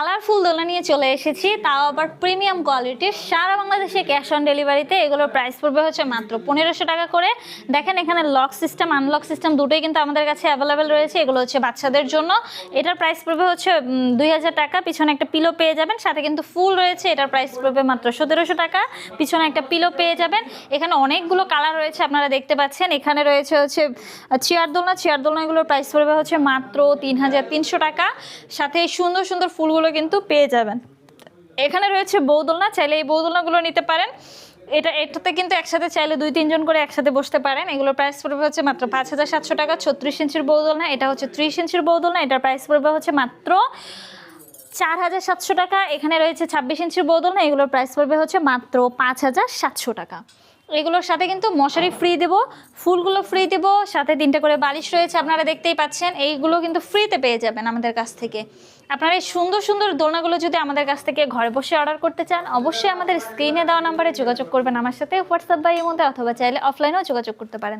Colourful দোলনা নিয়ে চলে এসেছি, তাও আবার প্রিমিয়াম কোয়ালিটির, সারা বাংলাদেশে ক্যাশ অন ডেলিভারিতে। এগুলোর প্রাইস পড়বে হচ্ছে মাত্র 1500 টাকা করে। দেখেন এখানে লক সিস্টেম আনলক সিস্টেম দুটোই কিন্তু আমাদের কাছে অ্যাভেলেবেল রয়েছে। এগুলো হচ্ছে বাচ্চাদের জন্য। এটার প্রাইস পড়বে হচ্ছে 2000 টাকা। পিছনে একটা পিলো পেয়ে যাবেন, সাথে কিন্তু ফুল রয়েছে। এটার প্রাইস পড়বে মাত্র 1700 টাকা। পিছনে একটা পিলো পেয়ে যাবেন। এখানে অনেকগুলো কালার রয়েছে, আপনারা দেখতে পাচ্ছেন। এখানে রয়েছে হচ্ছে চেয়ার দোলনাগুলোর প্রাইস পড়বে হচ্ছে মাত্র 3300 টাকা। সাথে সুন্দর সুন্দর ফুলগুলো কিন্তু পেয়ে যাবেন। এখানে রয়েছে বৌদোলনা, চাইলে এই বৌদোলনাগুলো নিতে পারেন। এটাতে কিন্তু একসাথে চাইলে 2-3 জন করে একসাথে বসতে পারেন। এগুলোর প্রাইস পড়বে হচ্ছে মাত্র 5700 টাকা। 36 ইঞ্চির বৌদোলনা, এটা হচ্ছে 30 ইঞ্চির বৌদোলনা। এটার প্রাইস পড়বে হচ্ছে মাত্র 4700 টাকা। এখানে রয়েছে 26 ইঞ্চির বৌদোলনা, এগুলোর প্রাইস পড়বে হচ্ছে মাত্র 5700 টাকা। এগুলোর সাথে কিন্তু মশারি ফ্রি দেবো, ফুলগুলো ফ্রি দেবো, সাথে 3টে করে বালিশ রয়েছে, আপনারা দেখতেই পাচ্ছেন। এইগুলো কিন্তু ফ্রিতে পেয়ে যাবেন আমাদের কাছ থেকে। আপনারা এই সুন্দর সুন্দর দোলনাগুলো যদি আমাদের কাছ থেকে ঘরে বসে অর্ডার করতে চান, অবশ্যই আমাদের স্ক্রিনে দেওয়া নাম্বারে যোগাযোগ করবেন আমার সাথে, হোয়াটসঅ্যাপ বা ইমোতে, অথবা চাইলে অফলাইনেও যোগাযোগ করতে পারেন।